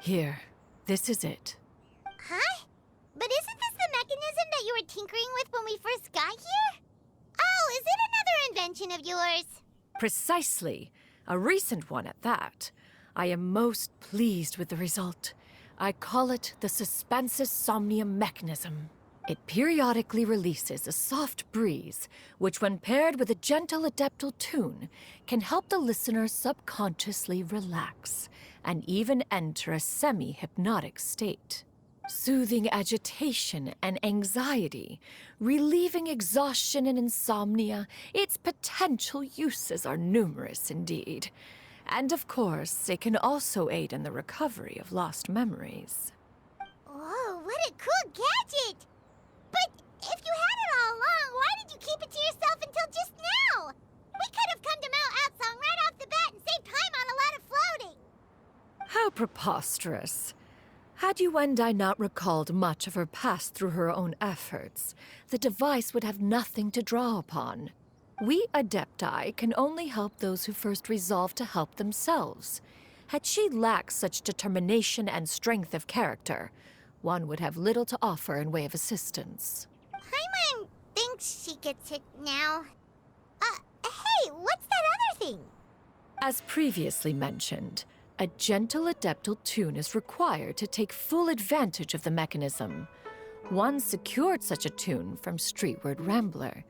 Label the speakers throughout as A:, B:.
A: Here, this is it.
B: Huh? But isn't this the mechanism that you were tinkering with when we first got here? Oh, is it another invention of yours?
A: Precisely. A recent one at that. I am most pleased with the result. I call it the Suspensus Somnium mechanism. It periodically releases a soft breeze, which when paired with a gentle adeptal tune, can help the listener subconsciously relax and even enter a semi-hypnotic state. Soothing agitation and anxiety, relieving exhaustion and insomnia, its potential uses are numerous indeed. And of course, it can also aid in the recovery of lost memories.
B: Whoa, what a cool gadget! But if you had it all along, why did you keep it to yourself until just now? We could have come to Mount Outsong right off the bat and saved time on a lot of floating.
A: How preposterous. Had Yuendai not recalled much of her past through her own efforts, the device would have nothing to draw upon. We Adepti can only help those who first resolve to help themselves. Had she lacked such determination and strength of character, one would have little to offer in way of assistance.
B: Paimon thinks she gets it now. Hey, what's that other thing?
A: As previously mentioned, a gentle adeptal tune is required to take full advantage of the mechanism. One secured such a tune from Streetward Rambler.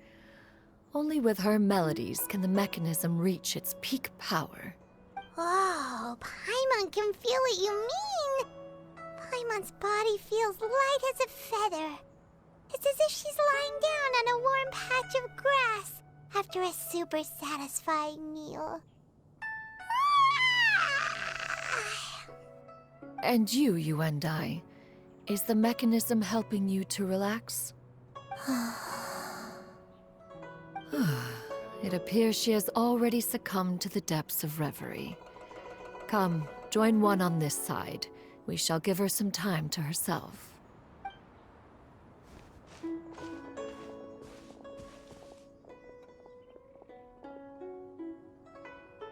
A: Only with her melodies can the mechanism reach its peak power.
B: Oh, Paimon can feel what you mean. Paimon's body feels light as a feather. It's as if she's lying down on a warm patch of grass after a super satisfying meal.
A: And you, Yuendai, is the mechanism helping you to relax? It appears she has already succumbed to the depths of reverie. Come, join one on this side. We shall give her some time to herself.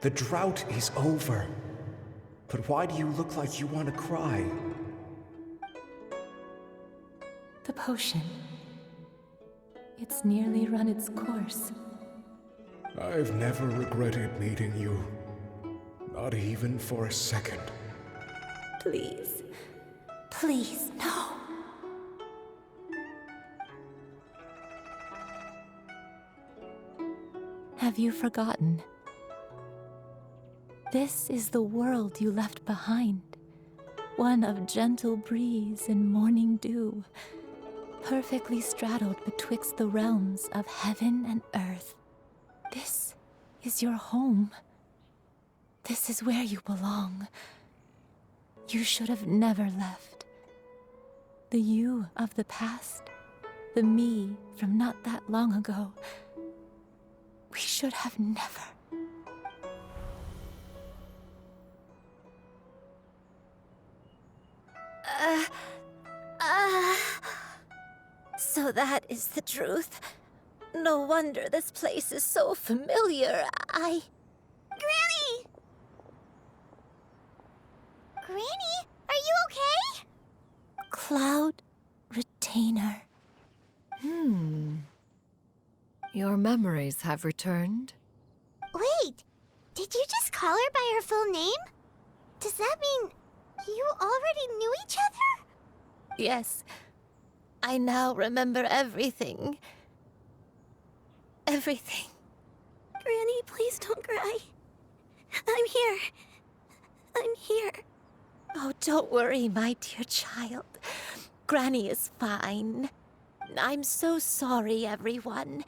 C: The drought is over. But why do you look like you want to cry?
D: The potion. It's nearly run its course.
C: I've never regretted meeting you. Not even for a second.
D: Please. Please, no. Have you forgotten? This is the world you left behind. One of gentle breeze and morning dew, perfectly straddled betwixt the realms of heaven and earth. This is your home. This is where you belong. You should have never left. The you of the past, the me from not that long ago, we should have never.
E: So that is the truth. No wonder this place is so familiar.
B: Granny! Granny, are you okay?
E: Cloud Retainer.
A: Your memories have returned?
B: Wait, did you just call her by her full name? Does that mean you already knew each other?
E: Yes. I now remember everything. Everything.
B: Granny, please don't cry. I'm here. I'm here.
E: Oh, don't worry, my dear child. Granny is fine. I'm so sorry, everyone.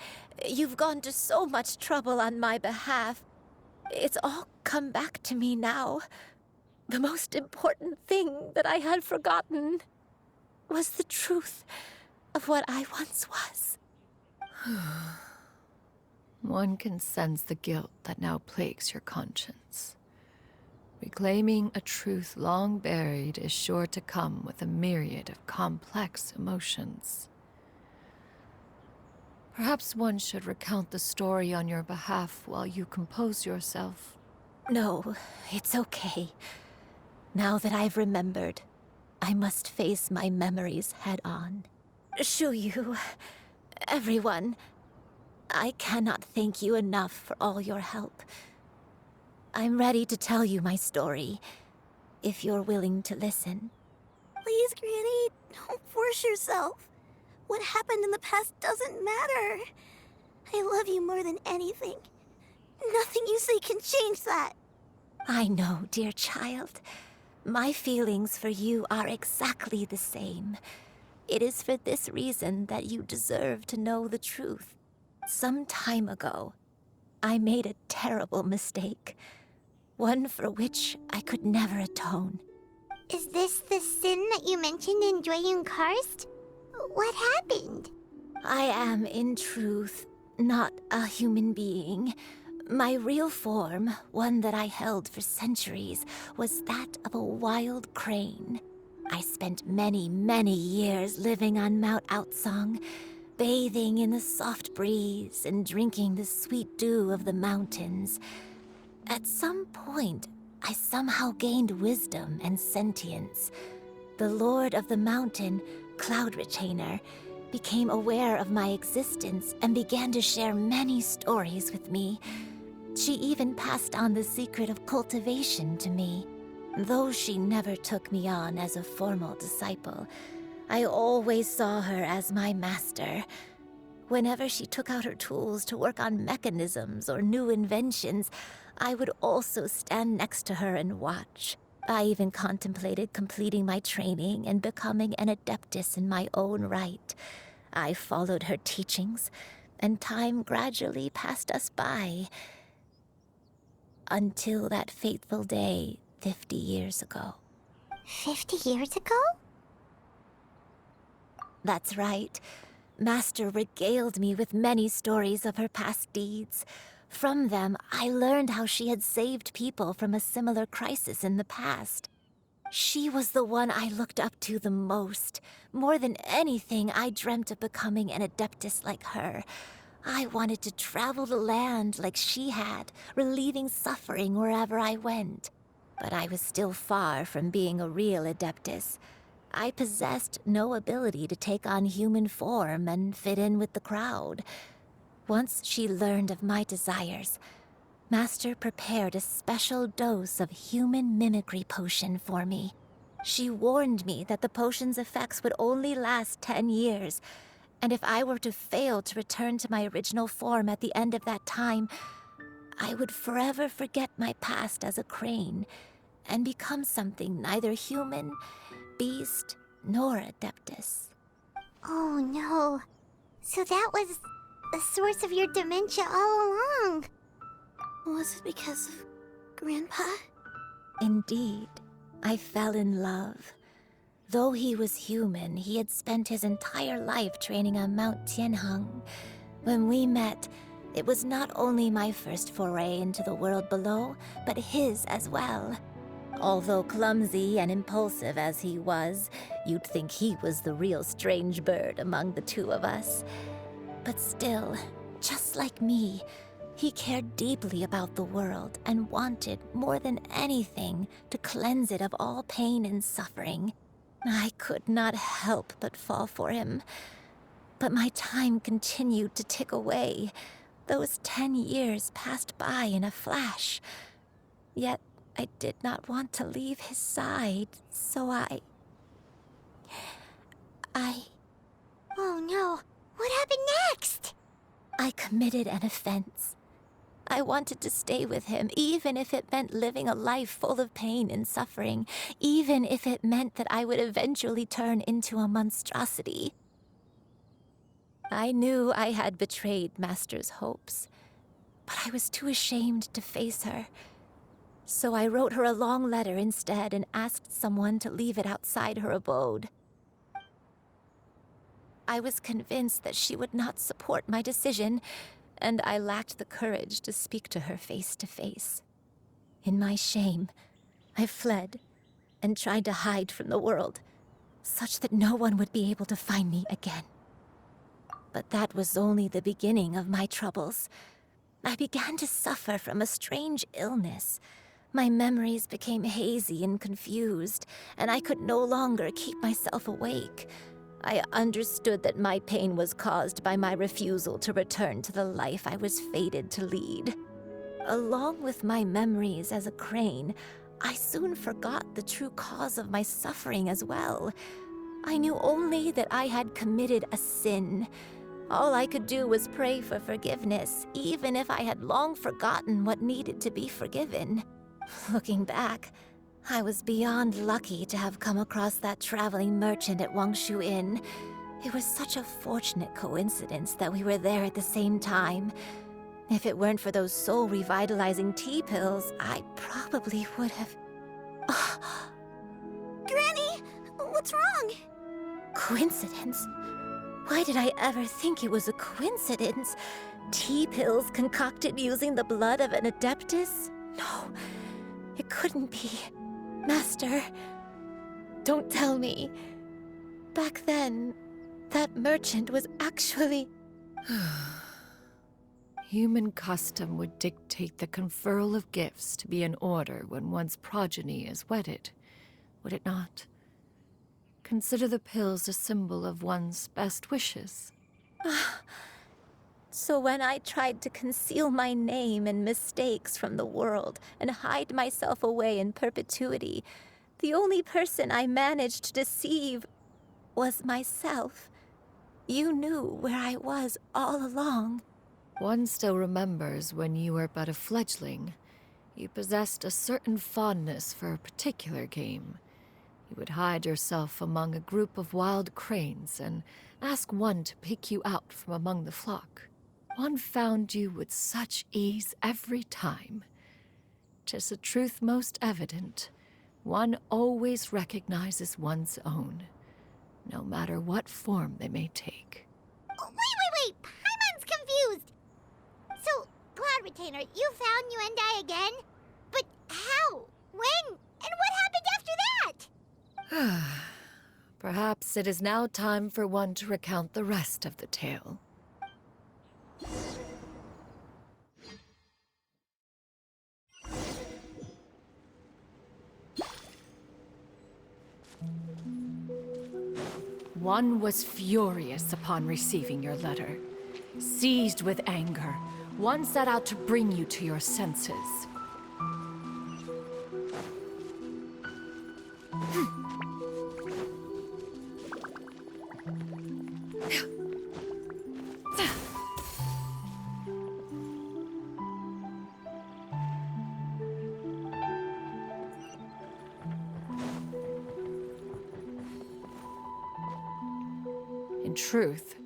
E: You've gone to so much trouble on my behalf. It's all come back to me now. The most important thing that I had forgotten was the truth of what I once was.
A: One can sense the guilt that now plagues your conscience. Reclaiming a truth long buried is sure to come with a myriad of complex emotions. Perhaps one should recount the story on your behalf while you compose yourself.
E: No, it's okay. Now that I've remembered, I must face my memories head on. Xianyun, everyone, I cannot thank you enough for all your help. I'm ready to tell you my story, if you're willing to listen.
B: Please, Granny, don't force yourself. What happened in the past doesn't matter. I love you more than anything. Nothing you say can change that.
E: I know, dear child. My feelings for you are exactly the same. It is for this reason that you deserve to know the truth. Some time ago, I made a terrible mistake. One for which I could never atone.
B: Is this the sin that you mentioned in Xianyun Karst? What happened?
E: I am, in truth, not a human being. My real form, one that I held for centuries, was that of a wild crane. I spent many, many years living on Mount Outsong, bathing in the soft breeze and drinking the sweet dew of the mountains. At some point, I somehow gained wisdom and sentience. The Lord of the Mountain, Cloud Retainer, became aware of my existence and began to share many stories with me. She even passed on the secret of cultivation to me. Though she never took me on as a formal disciple, I always saw her as my master. Whenever she took out her tools to work on mechanisms or new inventions, I would also stand next to her and watch. I even contemplated completing my training and becoming an adeptus in my own right. I followed her teachings, and time gradually passed us by. Until that fateful day 50 years ago.
B: 50 years ago?
E: That's right. Master regaled me with many stories of her past deeds. From them, I learned how she had saved people from a similar crisis in the past. She was the one I looked up to the most. More than anything, I dreamt of becoming an adeptus like her. I wanted to travel the land like she had, relieving suffering wherever I went. But I was still far from being a real adeptus. I possessed no ability to take on human form and fit in with the crowd. Once she learned of my desires, Master prepared a special dose of human mimicry potion for me. She warned me that the potion's effects would only last 10 years, and if I were to fail to return to my original form at the end of that time, I would forever forget my past as a crane and become something neither human, beast, nor adeptus.
B: Oh no. So that was the source of your dementia all along. Was it because of Grandpa?
E: Indeed, I fell in love. Though he was human, he had spent his entire life training on Mount Tianheng. When we met, it was not only my first foray into the world below, but his as well. Although clumsy and impulsive as he was, you'd think he was the real strange bird among the two of us. But still, just like me, he cared deeply about the world and wanted, more than anything, to cleanse it of all pain and suffering. I could not help but fall for him. But my time continued to tick away. Those 10 years passed by in a flash. Yet I did not want to leave his side, so I...
B: Oh no. What happened next?
E: I committed an offense. I wanted to stay with him, even if it meant living a life full of pain and suffering, even if it meant that I would eventually turn into a monstrosity. I knew I had betrayed Master's hopes, but I was too ashamed to face her. So I wrote her a long letter instead and asked someone to leave it outside her abode. I was convinced that she would not support my decision, and I lacked the courage to speak to her face to face. In my shame, I fled and tried to hide from the world, such that no one would be able to find me again. But that was only the beginning of my troubles. I began to suffer from a strange illness. My memories became hazy and confused, and I could no longer keep myself awake. I understood that my pain was caused by my refusal to return to the life I was fated to lead. Along with my memories as a crane, I soon forgot the true cause of my suffering as well. I knew only that I had committed a sin. All I could do was pray for forgiveness, even if I had long forgotten what needed to be forgiven. Looking back, I was beyond lucky to have come across that traveling merchant at Wangshu Inn. It was such a fortunate coincidence that we were there at the same time. If it weren't for those soul-revitalizing tea pills, I probably would have...
B: Granny, what's wrong?
E: Coincidence? Why did I ever think it was a coincidence? Tea pills concocted using the blood of an adeptus? No, it couldn't be. Master, don't tell me. Back then, that merchant was actually...
A: Human custom would dictate the conferral of gifts to be in order when one's progeny is wedded, would it not? Consider the pills a symbol of one's best wishes.
E: So when I tried to conceal my name and mistakes from the world and hide myself away in perpetuity, the only person I managed to deceive was myself. You knew where I was all along.
A: One still remembers when you were but a fledgling. You possessed a certain fondness for a particular game. You would hide yourself among a group of wild cranes and ask one to pick you out from among the flock. One found you with such ease every time. 'Tis a truth most evident. One always recognizes one's own, no matter what form they may take.
B: Wait! Paimon's confused! So, Cloud Retainer, you found Yuendai again? But how? When? And what happened after that?
A: Perhaps it is now time for one to recount the rest of the tale. One was furious upon receiving your letter. Seized with anger, one set out to bring you to your senses. In truth,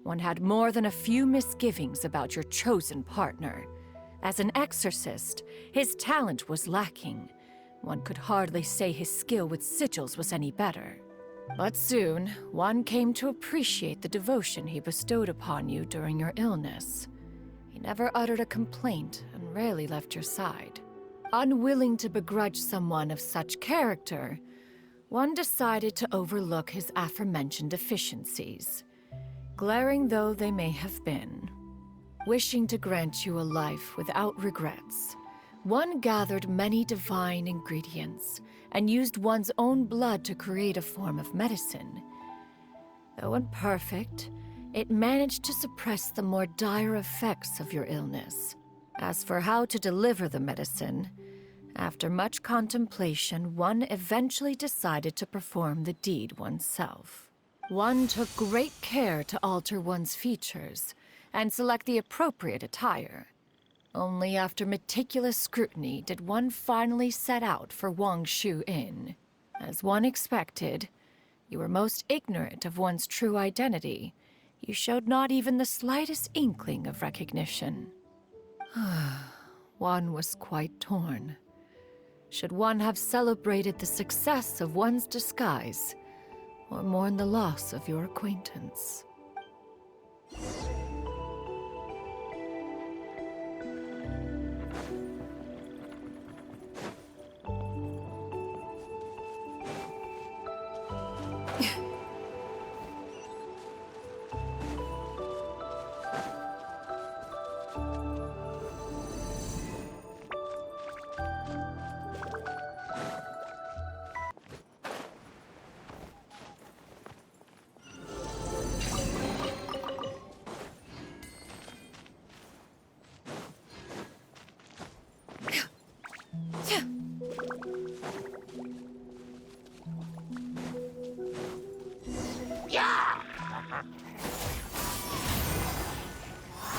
A: one had more than a few misgivings about your chosen partner. As an exorcist, his talent was lacking. One could hardly say his skill with sigils was any better. But soon, one came to appreciate the devotion he bestowed upon you during your illness. He never uttered a complaint and rarely left your side. Unwilling to begrudge someone of such character, one decided to overlook his aforementioned deficiencies, glaring though they may have been. Wishing to grant you a life without regrets, one gathered many divine ingredients and used one's own blood to create a form of medicine. Though imperfect, it managed to suppress the more dire effects of your illness. As for how to deliver the medicine, after much contemplation, one eventually decided to perform the deed oneself. One took great care to alter one's features and select the appropriate attire. Only after meticulous scrutiny did one finally set out for Wangshu Inn. As one expected, you were most ignorant of one's true identity. You showed not even the slightest inkling of recognition. One was quite torn. Should one have celebrated the success of one's disguise, or mourn the loss of your acquaintance?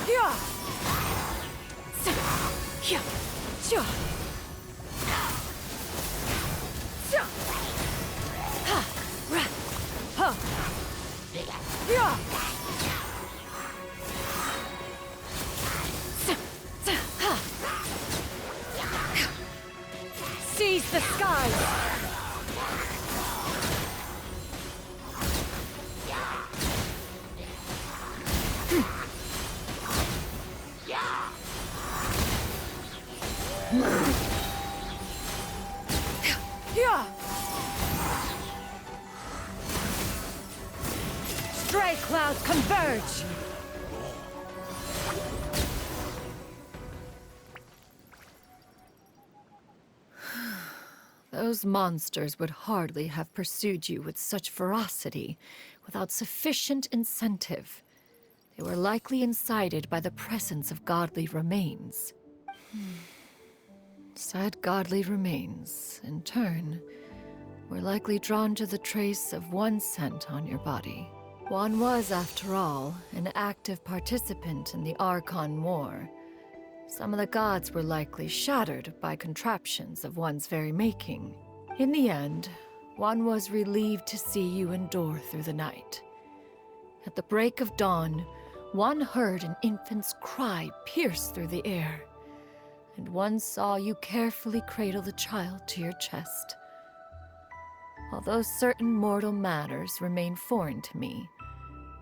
A: Yeah. Yeah. Yeah. Yeah. Ha. Ra. Ha. Yeah. Ha. Seize the skies. Yeah. Stray clouds converge. Those monsters would hardly have pursued you with such ferocity without sufficient incentive. They were likely incited by the presence of godly remains. Said godly remains, in turn, were likely drawn to the trace of one scent on your body. One was, after all, an active participant in the Archon War. Some of the gods were likely shattered by contraptions of one's very making. In the end, one was relieved to see you endure through the night. At the break of dawn, one heard an infant's cry pierce through the air, and one saw you carefully cradle the child to your chest. Although certain mortal matters remain foreign to me,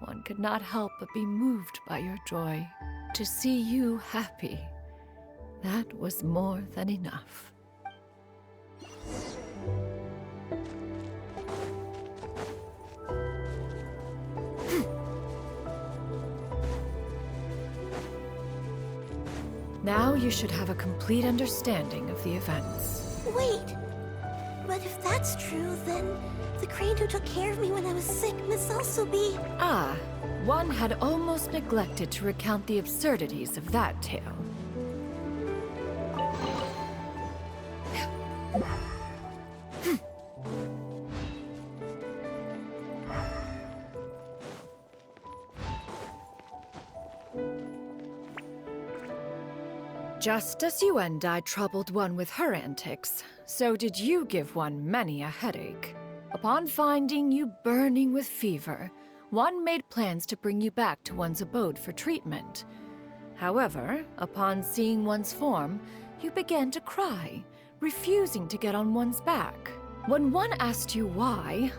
A: one could not help but be moved by your joy. To see you happy, that was more than enough. Now you should have a complete understanding of the events.
B: Wait! But if that's true, then the crane who took care of me when I was sick must also be...
A: Ah, one had almost neglected to recount the absurdities of that tale. Just as you and I troubled one with her antics, so did you give one many a headache. Upon finding you burning with fever, one made plans to bring you back to one's abode for treatment. However, upon seeing one's form, you began to cry, refusing to get on one's back. When one asked you why,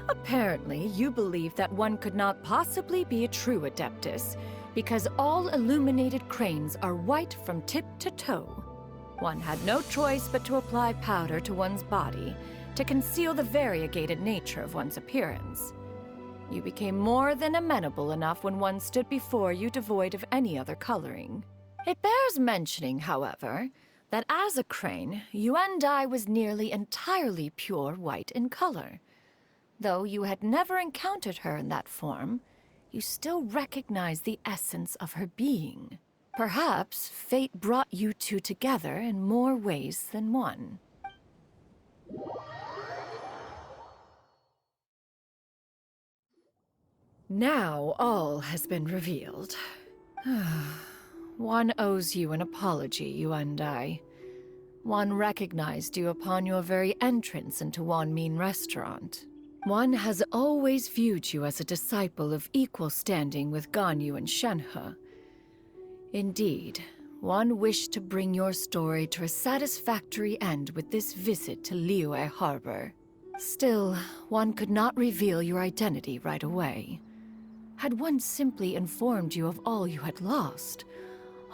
A: apparently you believed that one could not possibly be a true Adeptus, because all illuminated cranes are white from tip to toe. One had no choice but to apply powder to one's body to conceal the variegated nature of one's appearance. You became more than amenable enough when one stood before you devoid of any other coloring. It bears mentioning, however, that as a crane, Yuendai was nearly entirely pure white in color. Though you had never encountered her in that form, you still recognize the essence of her being. Perhaps fate brought you two together in more ways than one. Now all has been revealed. One owes you an apology, you and I. One recognized you upon your very entrance into Wanmin Restaurant. One has always viewed you as a disciple of equal standing with Ganyu and Shenhe. Indeed, one wished to bring your story to a satisfactory end with this visit to Liyue Harbor. Still, one could not reveal your identity right away. Had one simply informed you of all you had lost,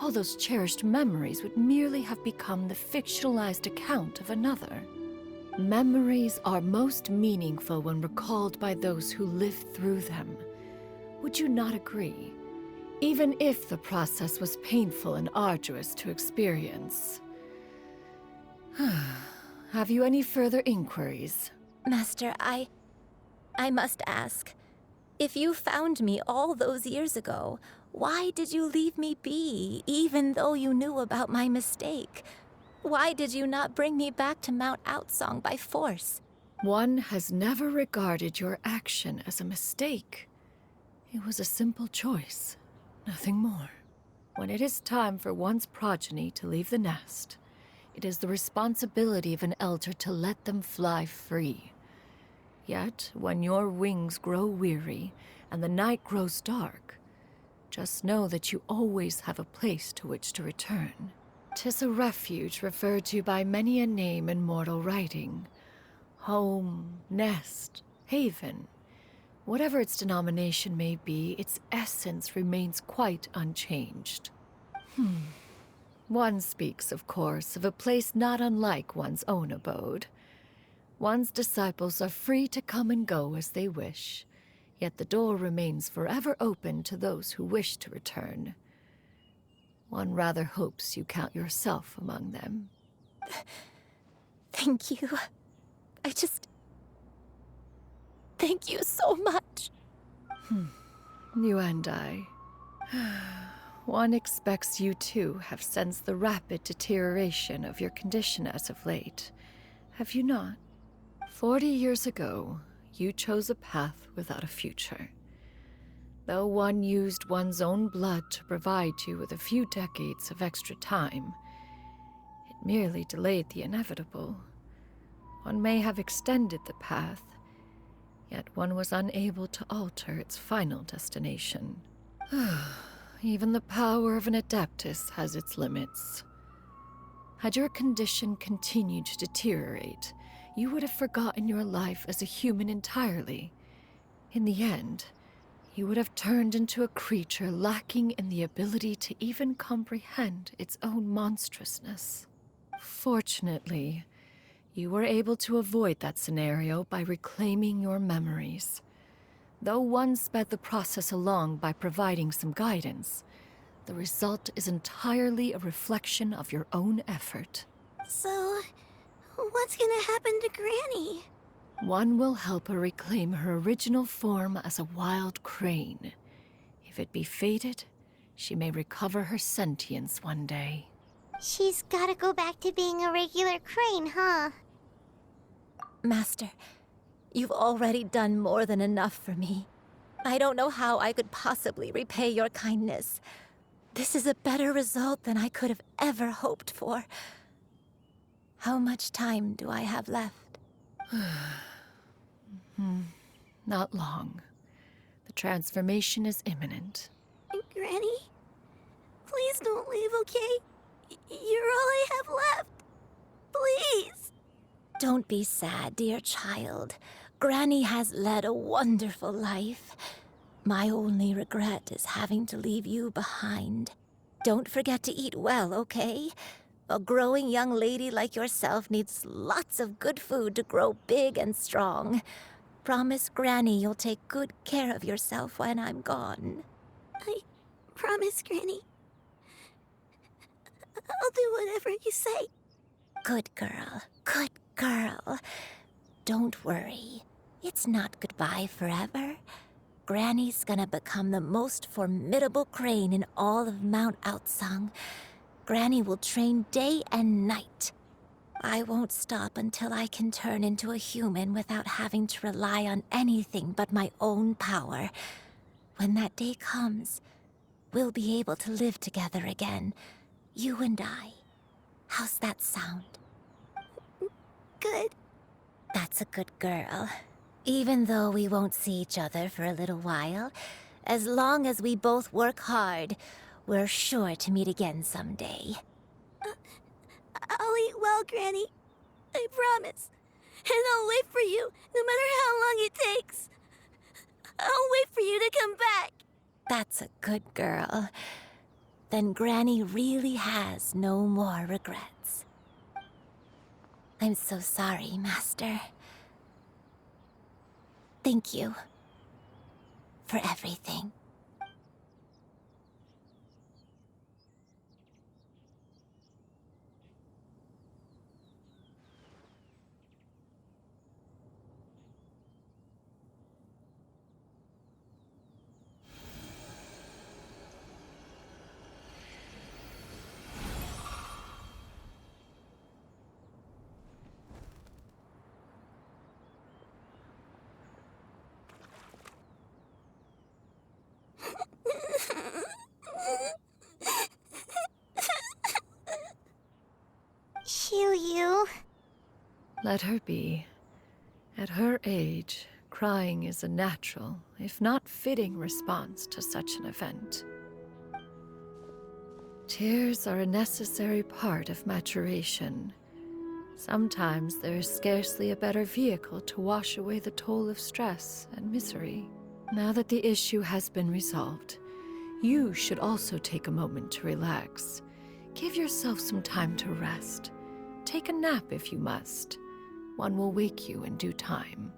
A: all those cherished memories would merely have become the fictionalized account of another. Memories are most meaningful when recalled by those who lived through them. Would you not agree? Even if the process was painful and arduous to experience. Have you any inquiries? Inquiries?
E: Master, I must ask. If you found me all those years ago, why did you leave me be, even though you knew about my mistake? Why did you not bring me back to Mount Outsong by force?
A: One has never regarded your action as a mistake. It was a simple choice, nothing more. When it is time for one's progeny to leave the nest, it is the responsibility of an elder to let them fly free. Yet, when your wings grow weary and the night grows dark, just know that you always have a place to which to return. 'Tis a refuge referred to by many a name in mortal writing. Home, nest, haven. Whatever its denomination may be, its essence remains quite unchanged. One speaks, of course, of a place not unlike one's own abode. One's disciples are free to come and go as they wish, yet the door remains forever open to those who wish to return. One rather hopes you count yourself among them.
E: Thank you. Thank you so much.
A: You and I. One expects you too have sensed the rapid deterioration of your condition as of late, have you not? 40 years ago, you chose a path without a future. Though one used one's own blood to provide you with a few decades of extra time, it merely delayed the inevitable. One may have extended the path, yet one was unable to alter its final destination. Even the power of an adeptus has its limits. Had your condition continued to deteriorate, you would have forgotten your life as a human entirely. In the end, you would have turned into a creature lacking in the ability to even comprehend its own monstrousness. Fortunately, you were able to avoid that scenario by reclaiming your memories. Though one sped the process along by providing some guidance, the result is entirely a reflection of your own effort.
B: So, what's gonna happen to Granny?
A: One will help her reclaim her original form as a wild crane. If it be fated, she may recover her sentience one day.
B: She's gotta go back to being a regular crane, huh?
E: Master, you've already done more than enough for me. I don't know how I could possibly repay your kindness. This is a better result than I could have ever hoped for. How much time do I have left?
A: Not long. The transformation is imminent.
B: Granny? Please don't leave, okay? You're all I have left. Please.
E: Don't be sad, dear child. Granny has led a wonderful life. My only regret is having to leave you behind. Don't forget to eat well, okay? A growing young lady like yourself needs lots of good food to grow big and strong. Promise Granny you'll take good care of yourself when I'm gone.
B: I promise, Granny. I'll do whatever you say.
E: Good girl, good girl. Don't worry. It's not goodbye forever. Granny's gonna become the most formidable crane in all of Mount Outsung. Granny will train day and night. I won't stop until I can turn into a human without having to rely on anything but my own power. When that day comes, we'll be able to live together again. You and I. How's that sound?
B: Good.
E: That's a good girl. Even though we won't see each other for a little while, as long as we both work hard, we're sure to meet again someday.
B: I'll eat well, Granny. I promise. And I'll wait for you, no matter how long it takes. I'll wait for you to come back.
E: That's a good girl. Then Granny really has no more regrets. I'm so sorry, Master. Thank you for everything.
A: Let her be. At her age, crying is a natural, if not fitting, response to such an event. Tears are a necessary part of maturation. Sometimes there is scarcely a better vehicle to wash away the toll of stress and misery. Now that the issue has been resolved, you should also take a moment to relax. Give yourself some time to rest. Take a nap if you must. One will wake you in due time.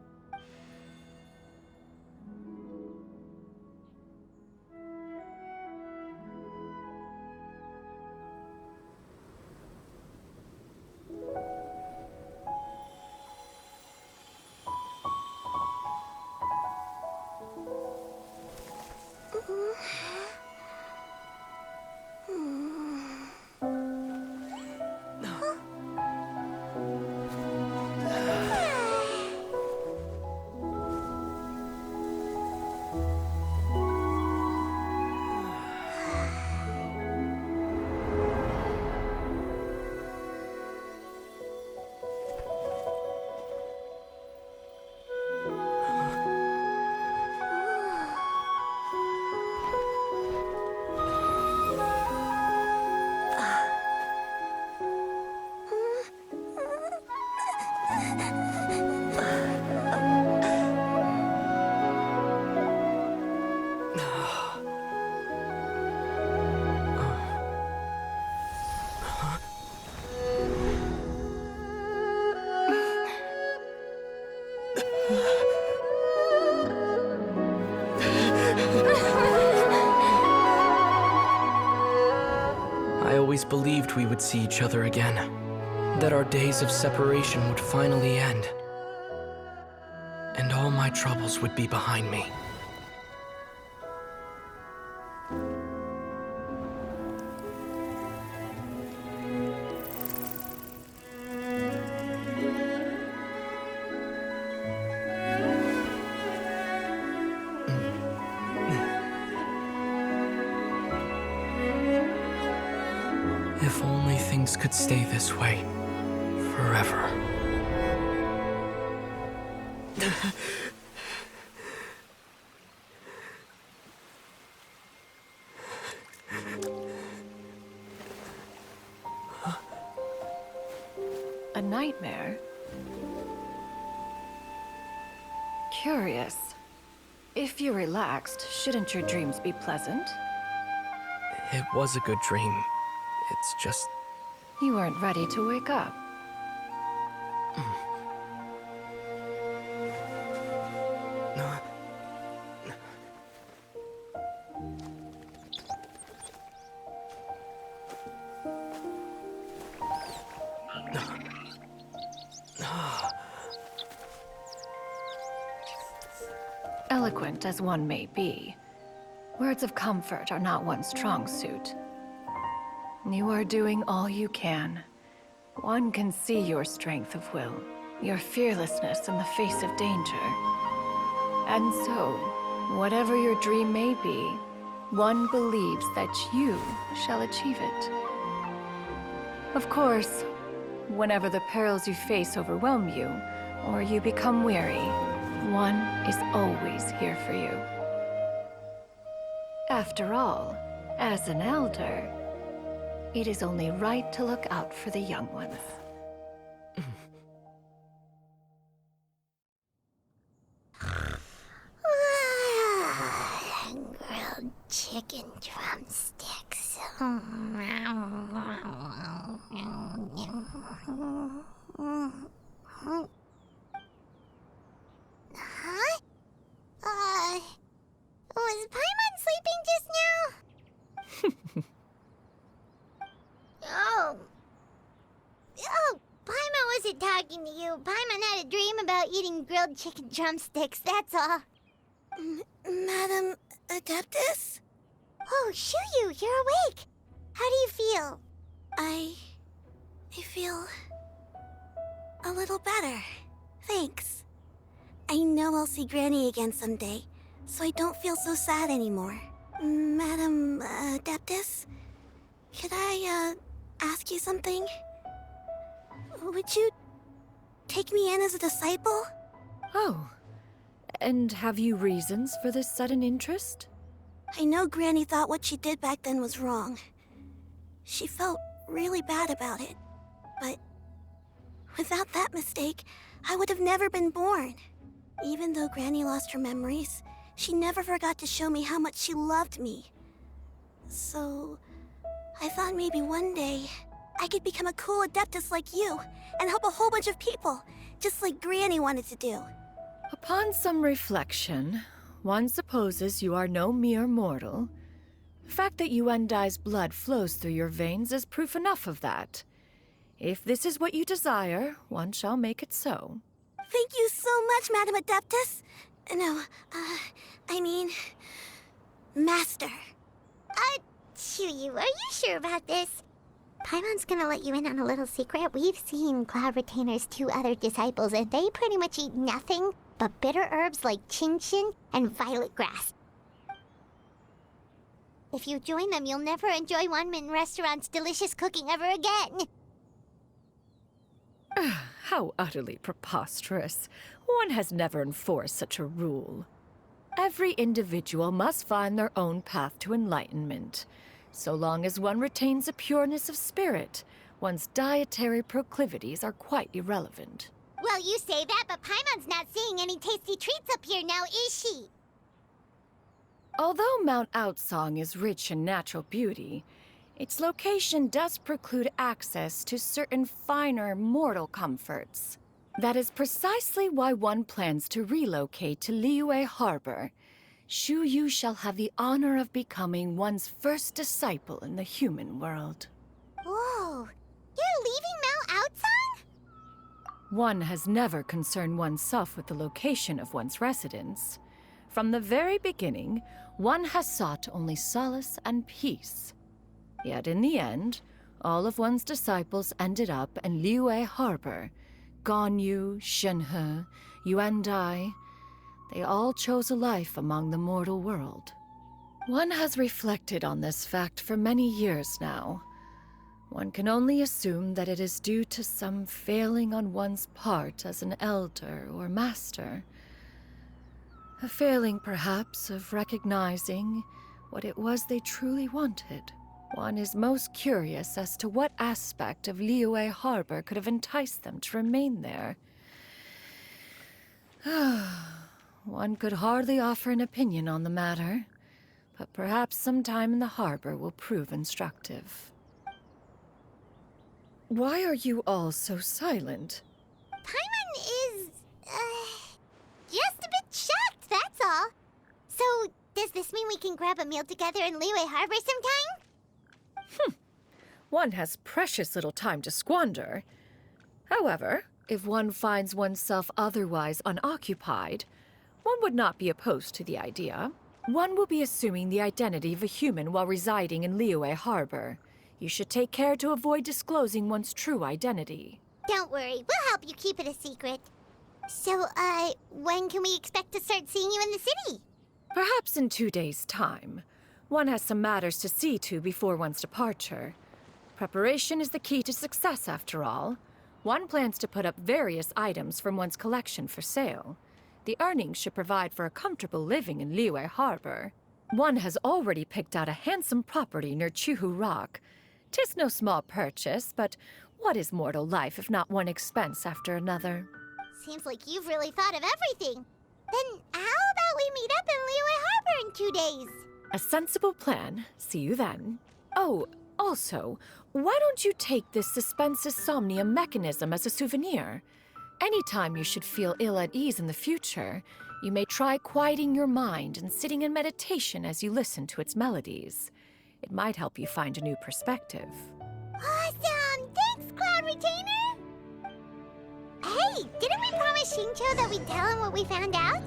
F: I always believed we would see each other again, that our days of separation would finally end, and all my troubles would be behind me. If only things could stay this way forever.
A: A nightmare? Curious. If you're relaxed, shouldn't your dreams be pleasant?
F: It was a good dream. It's just...
A: You weren't ready to wake up. Eloquent as one may be, words of comfort are not one's strong suit. You are doing all you can. One can see your strength of will, your fearlessness in the face of danger. And so, whatever your dream may be, one believes that you shall achieve it. Of course, whenever the perils you face overwhelm you, or you become weary, one is always here for you. After all, as an elder, it is only right to look out for the young ones.
B: Grilled chicken drumsticks. Huh? Was Paimon sleeping just now? Oh, Paimon wasn't talking to you. Paimon had a dream about eating grilled chicken drumsticks, that's all. Madam Adeptus? Oh, Xianyun, you're awake. How do you feel? I feel a little better. Thanks. I know I'll see Granny again someday, so I don't feel so sad anymore. Madam Adeptus, could I ask you something? Would you take me in as a disciple?
A: Oh, and have you reasons for this sudden interest?
B: I know Granny thought what she did back then was wrong. She felt really bad about it. But without that mistake, I would have never been born. Even though Granny lost her memories, she never forgot to show me how much she loved me. So, I thought maybe one day I could become a cool adeptus like you and help a whole bunch of people, just like Granny wanted to do.
A: Upon some reflection, one supposes you are no mere mortal. The fact that Yuendai's blood flows through your veins is proof enough of that. If this is what you desire, one shall make it so.
B: Thank you so much, Madam Adeptus. No, I mean, Master. Chuyu, are you sure about this? Paimon's gonna let you in on a little secret. We've seen Cloud Retainer's 2 other disciples, and they pretty much eat nothing but bitter herbs like Xianyun and violet grass. If you join them, you'll never enjoy Wanmin Restaurant's delicious cooking ever again.
A: How utterly preposterous. One has never enforced such a rule. Every individual must find their own path to enlightenment. So long as one retains a pureness of spirit, one's dietary proclivities are quite irrelevant.
B: Well, you say that, but Paimon's not seeing any tasty treats up here now, is she?
A: Although Mount Outsong is rich in natural beauty, its location does preclude access to certain finer mortal comforts. That is precisely why one plans to relocate to Liyue Harbor. Shu Yu shall have the honor of becoming one's first disciple in the human world.
B: Whoa, you're leaving Mount Outsong?
A: One has never concerned oneself with the location of one's residence. From the very beginning, one has sought only solace and peace. Yet in the end, all of one's disciples ended up in Liyue Harbor. Ganyu, Shenhe, Yuandai, they all chose a life among the mortal world. One has reflected on this fact for many years now. One can only assume that it is due to some failing on one's part as an elder or master. A failing, perhaps, of recognizing what it was they truly wanted. One is most curious as to what aspect of Liyue Harbor could have enticed them to remain there. One could hardly offer an opinion on the matter, but perhaps some time in the harbor will prove instructive. Why are you all so silent?
B: Paimon is, just a bit shocked, that's all. So, does this mean we can grab a meal together in Liyue Harbor sometime?
A: One has precious little time to squander. However, if one finds oneself otherwise unoccupied, one would not be opposed to the idea. One will be assuming the identity of a human while residing in Liyue Harbor. You should take care to avoid disclosing one's true identity.
B: Don't worry, we'll help you keep it a secret. So, when can we expect to start seeing you in the city?
A: Perhaps in 2 days' time. One has some matters to see to before one's departure. Preparation is the key to success, after all. One plans to put up various items from one's collection for sale. The earnings should provide for a comfortable living in Liyue Harbor. One has already picked out a handsome property near Chuhu Rock. 'Tis no small purchase, but what is mortal life if not one expense after another?
B: Seems like you've really thought of everything. Then how about we meet up in Liyue Harbor in 2 days?
A: A sensible plan. See you then. Oh, also, why don't you take this suspensus somnium mechanism as a souvenir? Anytime you should feel ill at ease in the future, you may try quieting your mind and sitting in meditation as you listen to its melodies. It might help you find a new perspective.
B: Awesome! Thanks, Cloud Retainer! Hey, didn't we promise Shincho that we'd tell him what we found out?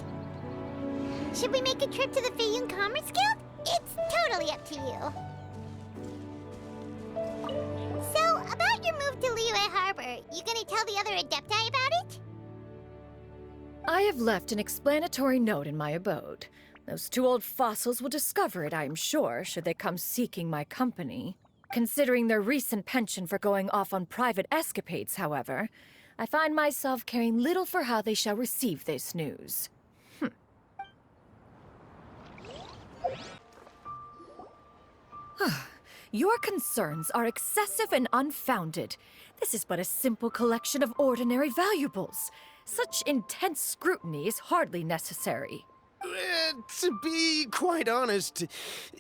B: Should we make a trip to the Feiyun Commerce Guild? It's totally up to you. So, about your move to Liyue Harbor, you gonna tell the other Adepti about it?
A: I have left an explanatory note in my abode. Those 2 old fossils will discover it, I am sure, should they come seeking my company. Considering their recent penchant for going off on private escapades, however, I find myself caring little for how they shall receive this news. Your concerns are excessive and unfounded. This is but a simple collection of ordinary valuables. Such intense scrutiny is hardly necessary.
G: To be quite honest,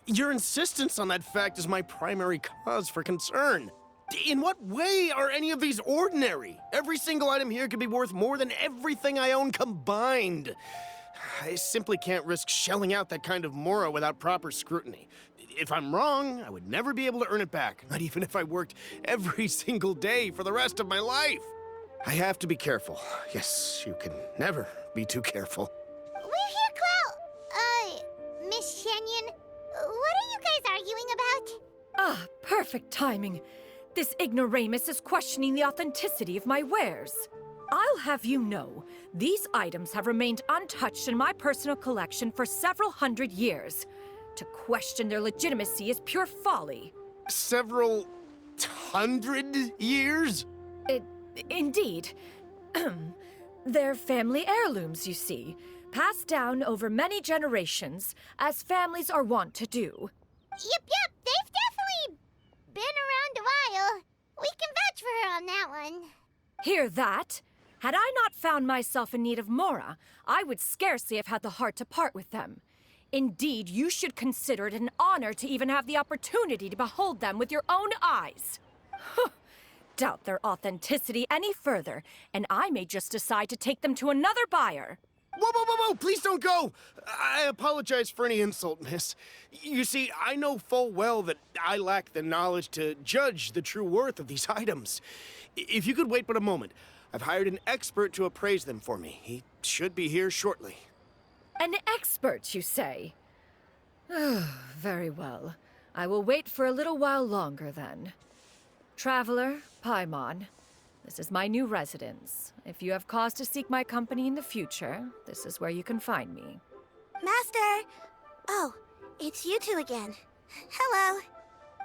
G: your insistence on that fact is my primary cause for concern. In what way are any of these ordinary? Every single item here could be worth more than everything I own combined. I simply can't risk shelling out that kind of mora without proper scrutiny. If I'm wrong, I would never be able to earn it back, not even if I worked every single day for the rest of my life. I have to be careful. Yes, you can never be too careful.
B: We're here, Clow. Miss Xianyun, what are you guys arguing about?
A: Ah, perfect timing. This ignoramus is questioning the authenticity of my wares. I'll have you know, these items have remained untouched in my personal collection for several hundred years. To question their legitimacy is pure folly.
G: Several hundred years?
A: Indeed. They're family heirlooms, you see, passed down over many generations, as families are wont to do.
B: Yep, they've definitely been around a while. We can vouch for her on that one.
A: Hear that? Had I not found myself in need of mora, I would scarcely have had the heart to part with them. Indeed, you should consider it an honor to even have the opportunity to behold them with your own eyes. Doubt their authenticity any further, and I may just decide to take them to another buyer.
G: Whoa, please don't go! I apologize for any insult, miss. You see, I know full well that I lack the knowledge to judge the true worth of these items. If you could wait but a moment, I've hired an expert to appraise them for me. He should be here shortly.
A: An expert, you say? Very well. I will wait for a little while longer, then. Traveler, Paimon, this is my new residence. If you have cause to seek my company in the future, this is where you can find me.
B: Master! Oh, it's you two again. Hello.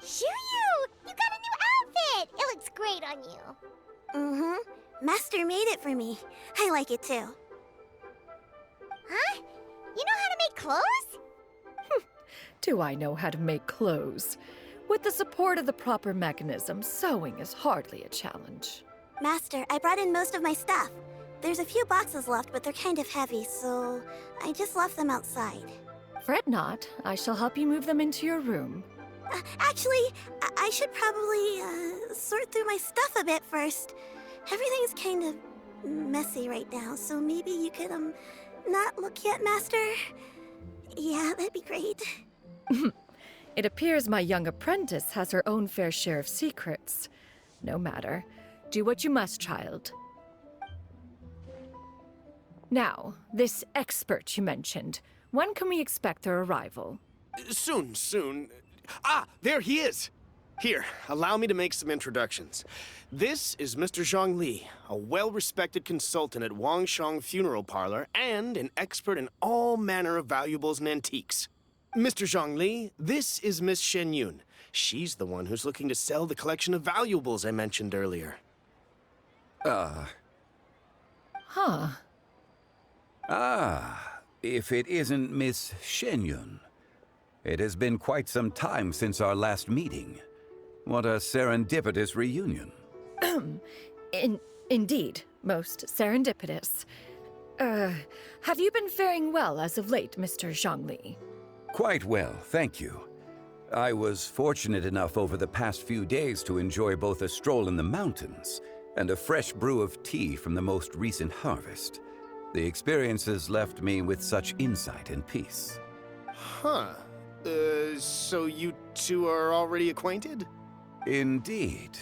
B: Xianyun! You got a new outfit! It looks great on you. Mm-hmm. Master made it for me. I like it too. Huh? You know how to make clothes?
A: Do I know how to make clothes? With the support of the proper mechanism, sewing is hardly a challenge.
B: Master, I brought in most of my stuff. There's a few boxes left, but they're kind of heavy, so I just left them outside.
A: Fret not. I shall help you move them into your room.
B: Actually, I should probably sort through my stuff a bit first. Everything's kind of messy right now, so maybe you could, not look yet, Master? Yeah, that'd be great.
A: It appears my young apprentice has her own fair share of secrets. No matter. Do what you must, child. Now, this expert you mentioned. When can we expect their arrival?
G: Soon. Ah, there he is! Here, allow me to make some introductions. This is Mr. Zhongli, a well-respected consultant at Wangshang Funeral Parlor and an expert in all manner of valuables and antiques. Mr. Zhongli, this is Miss Xianyun. She's the one who's looking to sell the collection of valuables I mentioned earlier.
H: If it isn't Miss Xianyun. It has been quite some time since our last meeting. What a serendipitous reunion.
A: Indeed, most serendipitous. Have you been faring well as of late, Mr. Zhongli?
H: Quite well, thank you. I was fortunate enough over the past few days to enjoy both a stroll in the mountains and a fresh brew of tea from the most recent harvest. The experiences left me with such insight and peace.
G: Huh. So you two are already acquainted?
H: Indeed.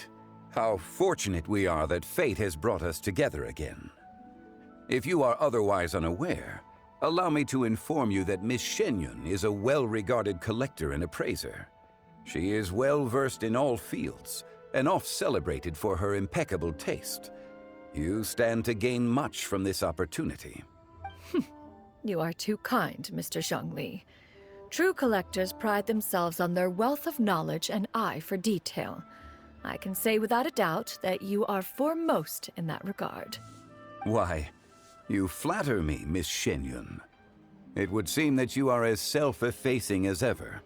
H: How fortunate we are that fate has brought us together again. If you are otherwise unaware, allow me to inform you that Miss Xianyun is a well-regarded collector and appraiser. She is well-versed in all fields, and oft-celebrated for her impeccable taste. You stand to gain much from this opportunity.
A: You are too kind, Mr. Zhongli. True collectors pride themselves on their wealth of knowledge and eye for detail. I can say without a doubt that you are foremost in that regard.
H: Why, you flatter me, Miss Xianyun. It would seem that you are as self-effacing as ever.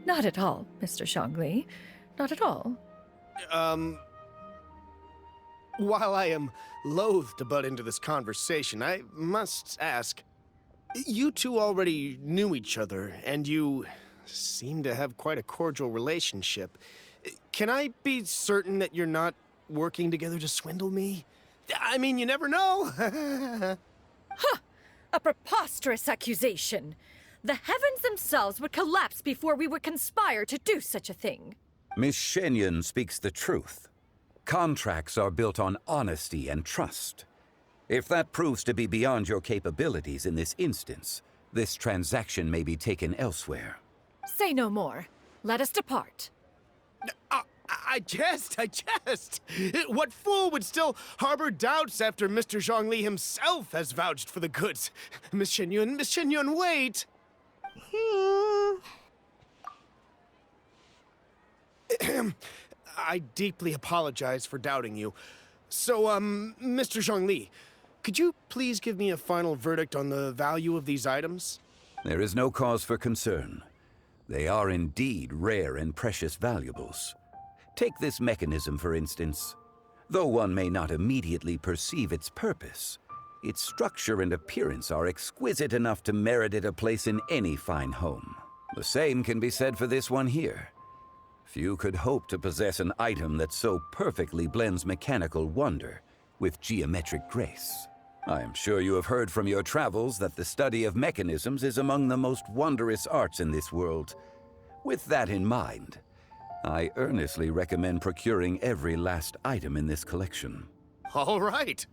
A: Not at all, Mr. Zhongli. Not at all.
G: While I am loath to butt into this conversation, I must ask, you two already knew each other, and you seem to have quite a cordial relationship. Can I be certain that you're not working together to swindle me? I mean, you never know.
A: Huh! A preposterous accusation. The heavens themselves would collapse before we would conspire to do such a thing.
H: Miss Xianyun speaks the truth. Contracts are built on honesty and trust. If that proves to be beyond your capabilities in this instance, this transaction may be taken elsewhere.
A: Say no more. Let us depart.
G: I jest. What fool would still harbor doubts after Mr. Zhongli himself has vouched for the goods? Miss Xianyun, wait! I deeply apologize for doubting you. So, Mr. Zhongli, could you please give me a final verdict on the value of these items?
H: There is no cause for concern. They are indeed rare and precious valuables. Take this mechanism, for instance. Though one may not immediately perceive its purpose, its structure and appearance are exquisite enough to merit it a place in any fine home. The same can be said for this one here. Few could hope to possess an item that so perfectly blends mechanical wonder with geometric grace. I am sure you have heard from your travels that the study of mechanisms is among the most wondrous arts in this world. With that in mind, I earnestly recommend procuring every last item in this collection.
G: All right.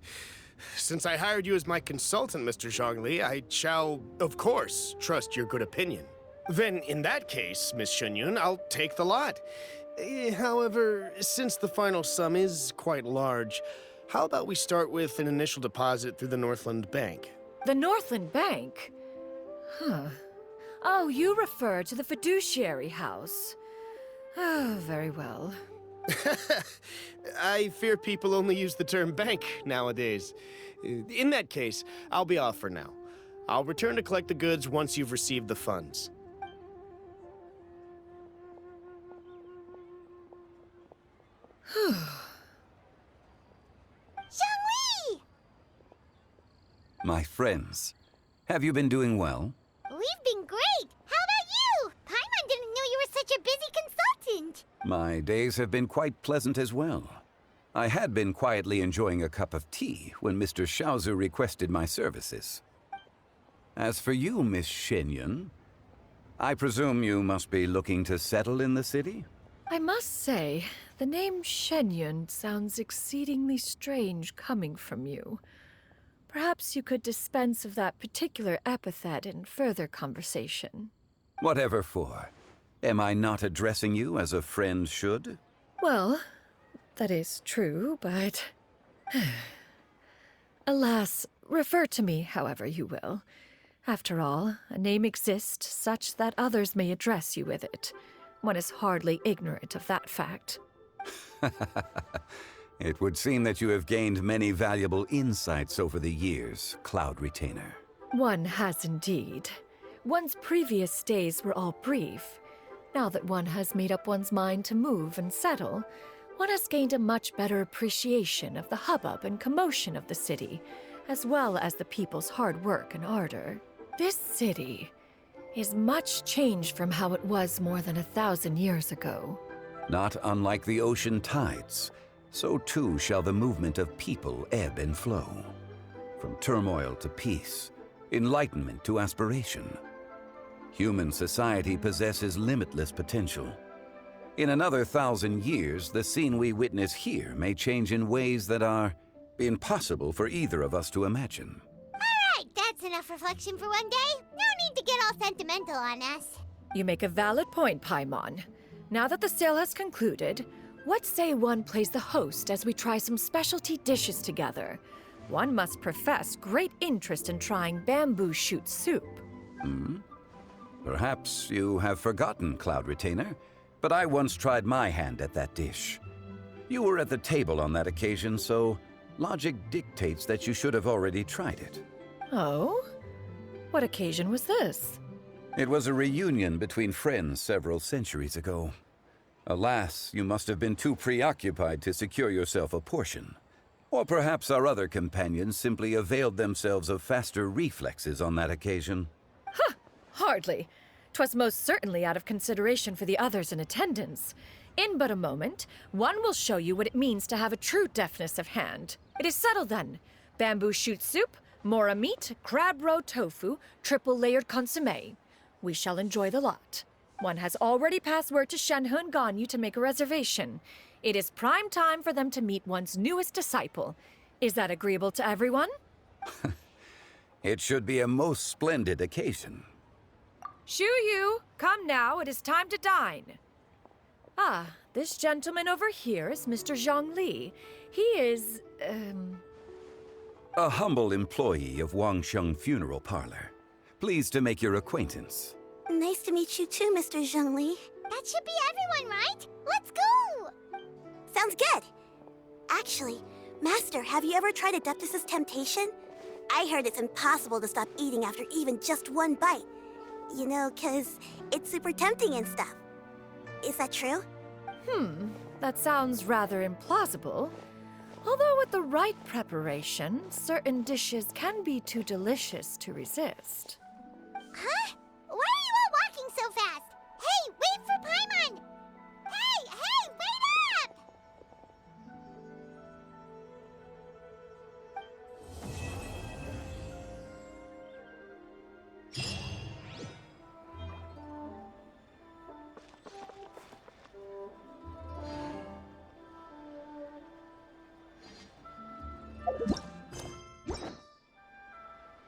G: Since I hired you as my consultant, Mr. Zhongli, I shall, of course, trust your good opinion. Then, in that case, Miss Xianyun, I'll take the lot. However, since the final sum is quite large, how about we start with an initial deposit through the Northland Bank?
A: The Northland Bank? Huh. Oh, you refer to the fiduciary house. Oh, very well.
G: I fear people only use the term bank nowadays. In that case, I'll be off for now. I'll return to collect the goods once you've received the funds.
B: Zhongli!
H: My friends, have you been doing well?
B: We've been great! How about you? Paimon didn't know you were such a busy consultant!
H: My days have been quite pleasant as well. I had been quietly enjoying a cup of tea when Mr. Xiaozu requested my services. As for you, Miss Xianyun, I presume you must be looking to settle in the city?
A: I must say, the name Xianyun sounds exceedingly strange coming from you. Perhaps you could dispense of that particular epithet in further conversation.
H: Whatever for. Am I not addressing you as a friend should?
A: Well, that is true, but... Alas, refer to me however you will. After all, a name exists such that others may address you with it. One is hardly ignorant of that fact.
H: It would seem that you have gained many valuable insights over the years, Cloud Retainer.
A: One has indeed. One's previous days were all brief. Now that one has made up one's mind to move and settle, one has gained a much better appreciation of the hubbub and commotion of the city, as well as the people's hard work and ardor. This city is much changed from how it was more than 1,000 years ago.
H: Not unlike the ocean tides, so too shall the movement of people ebb and flow. From turmoil to peace, enlightenment to aspiration. Human society possesses limitless potential. In another 1,000 years, the scene we witness here may change in ways that are impossible for either of us to imagine.
B: Alright, that's enough reflection for one day. No need to get all sentimental on us.
A: You make a valid point, Paimon. Now that the sale has concluded, what say one plays the host as we try some specialty dishes together? One must profess great interest in trying bamboo shoot soup.
H: Perhaps you have forgotten, Cloud Retainer. but I once tried my hand at that dish. You were at the table on that occasion, so logic dictates that you should have already tried it.
A: Oh? What occasion was this?
H: It was a reunion between friends several centuries ago. Alas, you must have been too preoccupied to secure yourself a portion. Or perhaps our other companions simply availed themselves of faster reflexes on that occasion.
A: Hardly. 'Twas most certainly out of consideration for the others in attendance. In but a moment, one will show you what it means to have a true deftness of hand. It is settled then. Bamboo shoot soup, mora meat, crab roe tofu, triple-layered consommé. We shall enjoy the lot. One has already passed word to Xianyun and Ganyu to make a reservation. It is prime time for them to meet one's newest disciple. Is that agreeable to everyone?
H: It should be a most splendid occasion.
A: Yu, come now, it is time to dine. Ah, this gentleman over here is Mr. Zhang Li. He is,
H: A humble employee of Wangsheng Funeral Parlor. Pleased to make your acquaintance.
B: Nice to meet you too, Mr. Zhongli. That should be everyone, right? Let's go! Sounds good. Actually, Master, have you ever tried Adeptus' temptation? I heard it's impossible to stop eating after even just one bite. You know, 'cause it's super tempting and stuff. Is that true?
A: That sounds rather implausible. Although with the right preparation, certain dishes can be too delicious to resist.